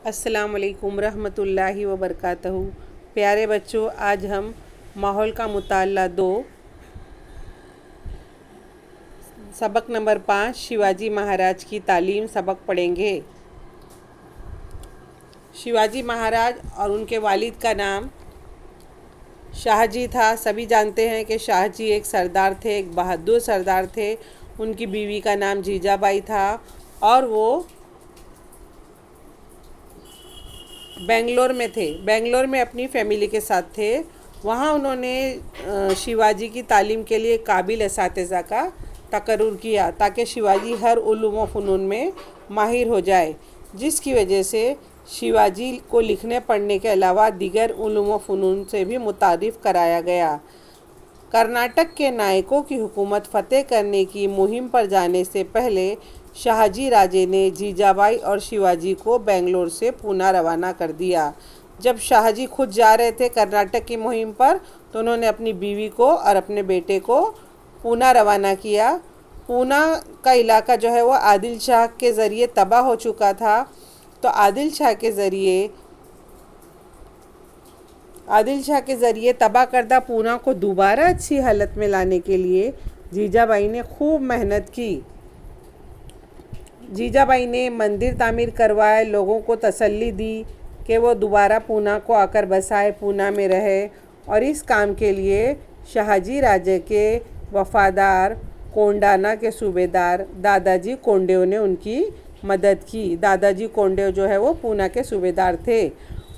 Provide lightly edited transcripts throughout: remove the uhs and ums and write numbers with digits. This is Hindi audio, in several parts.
अस्सलाम वालेकुम रहमतुल्लाहि व बरकातहू। प्यारे बच्चों, आज हम माहौल का मुताला 2 सबक नंबर 5 शिवाजी महाराज की तालीम सबक पढ़ेंगे। शिवाजी महाराज और उनके वालिद का नाम शाहजी था। सभी जानते हैं कि शाहजी एक सरदार थे, एक बहादुर सरदार थे। उनकी बीवी का नाम जीजाबाई था और वो बेंगलोर में थे। बेंगलोर में अपनी फैमिली के साथ थे। वहाँ उन्होंने शिवाजी की तालीम के लिए काबिल असातिज़ा का तकर्रुर किया ताकि शिवाजी हर उलूम व फ़नून में माहिर हो जाए, जिसकी वजह से शिवाजी को लिखने पढ़ने के अलावा दीगर उलूम व फ़नून से भी मुतारिफ़ कराया गया। कर्नाटक के नायकों की हुकूमत फ़तेह करने की मुहिम पर जाने से पहले शाहजी राजे ने जीजाबाई और शिवाजी को बेंगलोर से पूना रवाना कर दिया। जब शाहजी खुद जा रहे थे कर्नाटक की मुहिम पर, तो उन्होंने अपनी बीवी को और अपने बेटे को पूना रवाना किया। पूना का इलाका जो है वो आदिल शाह के ज़रिए तबाह हो चुका था, तो आदिल शाह के ज़रिए तबाह करदा पूना को दोबारा अच्छी हालत में लाने के लिए जीजाबाई ने खूब मेहनत की। जीजाबाई ने मंदिर तामीर करवाए, लोगों को तसल्ली दी कि वो दोबारा पूना को आकर बसाए, पूना में रहे। और इस काम के लिए शाहजी राजे के वफ़ादार कोंडाना के सूबेदार दादाजी कोंडेव ने उनकी मदद की। दादाजी कोंडेव जो है वो पूना के सूबेदार थे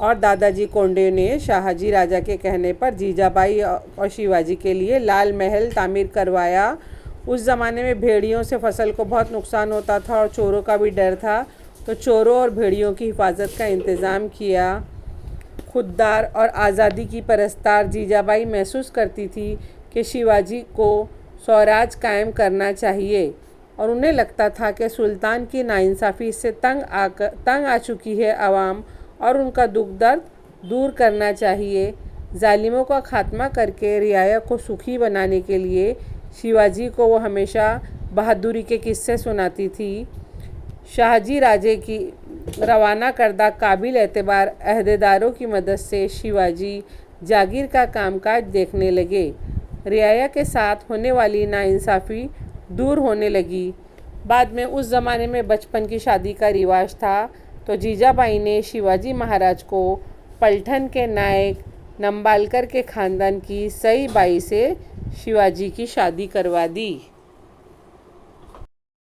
और दादाजी कोंडेव ने शाहजी राजा के कहने पर जीजाबाई और शिवाजी के लिए लाल महल तामीर करवाया। उस ज़माने में भेड़ियों से फसल को बहुत नुकसान होता था और चोरों का भी डर था, तो चोरों और भेड़ियों की हिफाजत का इंतज़ाम किया। खुददार और आज़ादी की परस्तार जीजाबाई महसूस करती थी कि शिवाजी को स्वराज कायम करना चाहिए और उन्हें लगता था कि सुल्तान की नाइंसाफ़ी से तंग आ चुकी है आवाम और उनका दुख दर्द दूर करना चाहिए। जालिमों का खात्मा करके रियाया को सुखी बनाने के लिए शिवाजी को वो हमेशा बहादुरी के किस्से सुनाती थी। शाहजी राजे की रवाना करदा काबिल एतबार अहदेदारों की मदद से शिवाजी जागीर का कामकाज देखने लगे। रियाया के साथ होने वाली नाइंसाफ़ी दूर होने लगी। बाद में उस ज़माने में बचपन की शादी का रिवाज था, तो जीजाबाई ने शिवाजी महाराज को पलटन के नायक नंबालकर के ख़ानदान की सई बाई से शिवाजी की शादी करवा दी।